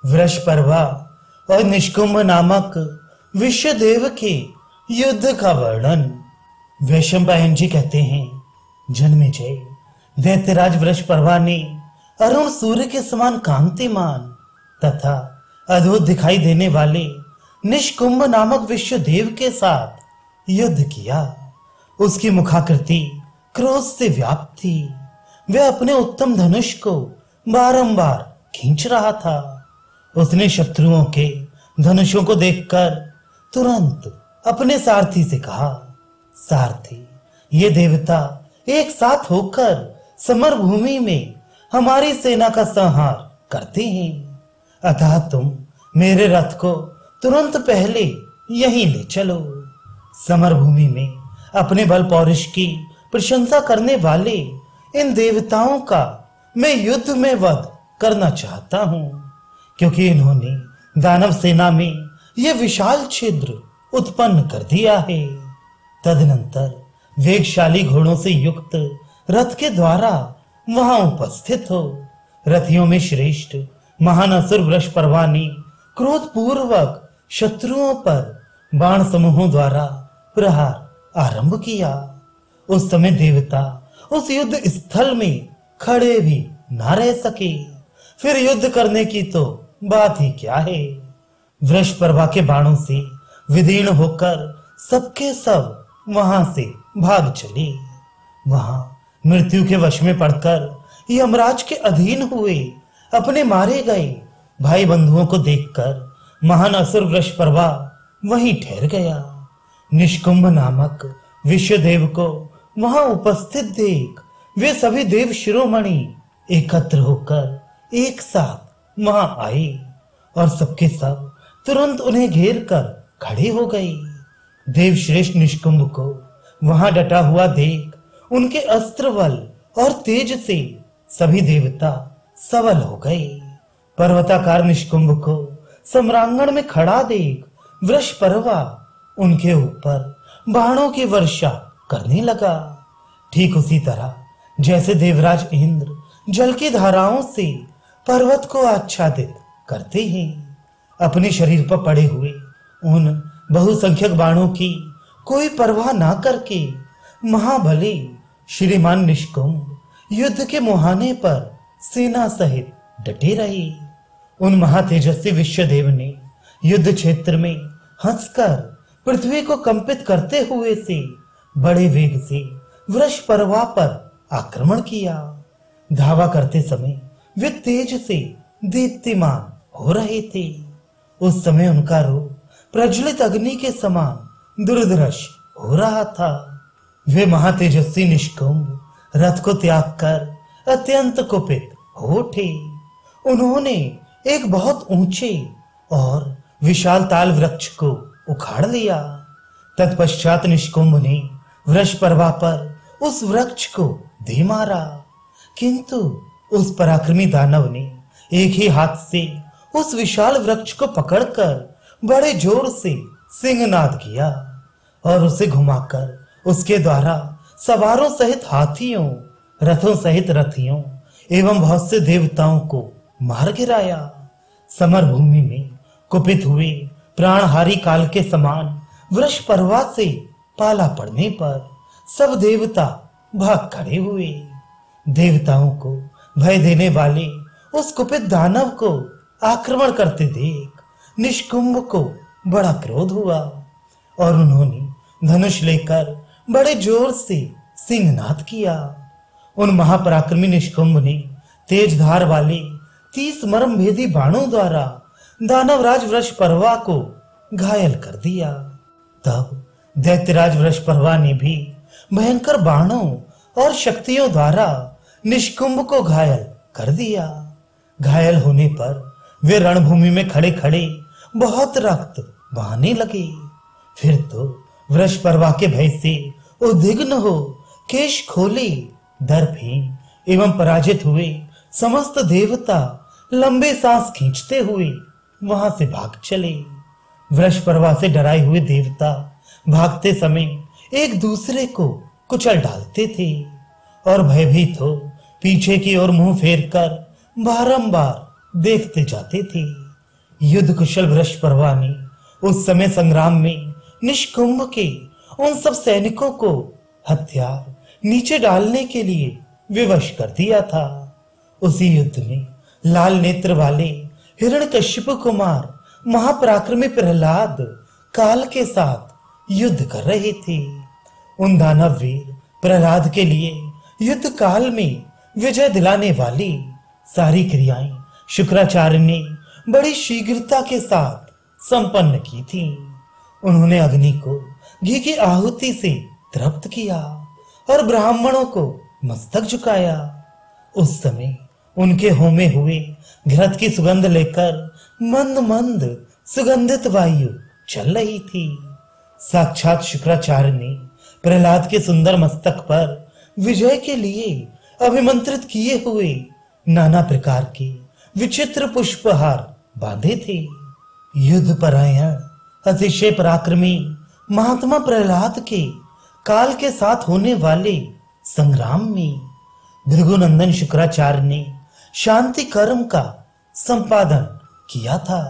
वृषपर्वा और निष्कुंभ नामक विश्वदेव के युद्ध का वर्णन। वैशंपायन जी कहते हैं, जन्मेजय, दैत्यराज वृषपर्वा ने अरुण सूर्य के समान कांतिमान तथा अद्भुत दिखाई देने वाले निष्कुंभ नामक विश्वदेव के साथ युद्ध किया। उसकी मुखाकृति क्रोध से व्याप्त थी। वह अपने उत्तम धनुष को बारंबार खींच रहा था। उसने शत्रुओं के धनुषों को देखकर तुरंत अपने सारथी से कहा, सारथी, ये देवता एक साथ होकर समर भूमि में हमारी सेना का संहार करते हैं, अतः तुम मेरे रथ को तुरंत पहले यहीं ले चलो। समर भूमि में अपने बल पौरुष की प्रशंसा करने वाले इन देवताओं का मैं युद्ध में वध करना चाहता हूं, क्योंकि इन्होंने दानव सेना में यह विशाल छिद्र उत्पन्न कर दिया है। तदनंतर वेगशाली घोड़ों से युक्त रथ के द्वारा वहां उपस्थित हो। रथियों में श्रेष्ठ महान असुर वृषपर्वा ने क्रोध पूर्वक शत्रुओं पर बाण समूहों द्वारा प्रहार आरंभ किया। उस समय देवता उस युद्ध स्थल में खड़े भी ना रह सके। फिर युद्ध करने की तो बात ही क्या है। वृषपर्वा के बाणों से विदीर्ण होकर सबके सब वहां से भाग चले। वहां मृत्यु के वश में पड़कर यमराज के अधीन हुए अपने मारे गए भाई बंधुओं को देखकर महान असुर वृषपर्वा वहीं ठहर गया। निष्कुंभ नामक विश्वदेव को वहां उपस्थित देख वे सभी देव शिरोमणि एकत्र होकर एक साथ वहां आए और सबके सब तुरंत उन्हें घेर कर खड़े हो गए। देव श्रेष्ठ निष्कुंभ को वहां डटा हुआ देख उनके अस्त्र बल और तेज से सभी देवता सबल हो गए। पर्वताकार निष्कुंभ को सम्रांगण में खड़ा देख वृषपर्वा उनके ऊपर बाणों की वर्षा करने लगा। ठीक उसी तरह जैसे देवराज इंद्र जल की धाराओं से पर्वत को आच्छादित करते हैं, अपने शरीर पर पड़े हुए उन बहुसंख्यक बाणों की कोई परवाह ना करके महाबली श्रीमान निष्कुंभ युद्ध के मुहाने पर सेना सहित डटे रहे। उन महातेजस्वी विश्वदेव ने युद्ध क्षेत्र में हंसकर पृथ्वी को कंपित करते हुए से बड़े वेग से वृषपर्वा पर आक्रमण किया। धावा करते समय वे तेज से दीप्तिमान हो रहे थे। उस समय उनका रूप प्रज्वलित अग्नि के समान दुर्धर्ष हो रहा था। वे महातेजस्वी निष्कुंभ रथ को त्याग कर अत्यंत कुपित हो उठे। उन्होंने एक बहुत ऊंचे और विशाल ताल वृक्ष को उखाड़ लिया। तत्पश्चात निष्कुंभ ने वृषपर्वा पर उस वृक्ष को दे मारा, किंतु उस पराक्रमी दानव ने एक ही हाथ से उस विशाल वृक्ष को पकड़कर बड़े जोर से सिंहनाद किया और उसे घुमाकर उसके द्वारा सवारों सहित हाथियों, रथों सहित रथियों एवं बहुत से देवताओं को मार गिराया। समर भूमि में कुपित हुए प्राणहारी काल के समान वृषपर्वा से पाला पड़ने पर सब देवता भाग खड़े हुए। देवताओं को भय देने वाले उस कुपित दानव को आक्रमण करते देख निष्कुंभ को बड़ा क्रोध हुआ और उन्होंने धनुष लेकर बड़े जोर से सिंहनाद किया। उन महापराक्रमी निष्कुंभ ने तेज धार वाले 30 मर्म भेदी बाणों द्वारा दानवराज वृषपर्वा को घायल कर दिया। तब दैत्यराज वृषपर्वा ने भी भयंकर बाणों और शक्तियों द्वारा निष्कुंभ को घायल कर दिया। घायल होने पर वे रणभूमि में खड़े खड़े बहुत रक्त बहाने लगे। फिर तो वृषपर्वा के भय से उद्विग्न हो केश खोले दर्पहीन एवं पराजित हुए समस्त देवता लंबे सांस खींचते हुए वहां से भाग चले। वृषपर्वा से डराए हुए देवता भागते समय एक दूसरे को कुचल डालते थे और भयभीत हो पीछे की ओर मुंह फेर कर बारंबार देखते जाते थे। युद्ध कुशल वृषपर्वा ने उस समय संग्राम में निष्कुंभ के उन सब सैनिकों को हथियार नीचे डालने के लिए विवश कर दिया था। उसी युद्ध में लाल नेत्र वाले हिरण्यकश्यप कुमार महापराक्रमी प्रहलाद काल के साथ युद्ध कर रहे थे। उन दानव वीर प्रहलाद के लिए युद्ध काल में विजय दिलाने वाली सारी क्रियाएं शुक्राचार्य ने बड़ी शीघ्रता के साथ संपन्न की थी। उन्होंने अग्नि को घी की आहुति से तृप्त किया और ब्राह्मणों को मस्तक झुकाया। उस समय उनके होमे हुए घृत की सुगंध लेकर मंद मंद सुगंधित वायु चल रही थी। साक्षात शुक्राचार्य ने प्रहलाद के सुंदर मस्तक पर विजय के लिए अभिमंत्रित किए हुए नाना प्रकार के विचित्र पुष्पहार बांधे थे। युद्ध परायण अतिशय पराक्रमी महात्मा प्रहलाद के काल के साथ होने वाले संग्राम में भृगुनंदन शुक्राचार्य ने शांति कर्म का संपादन किया था।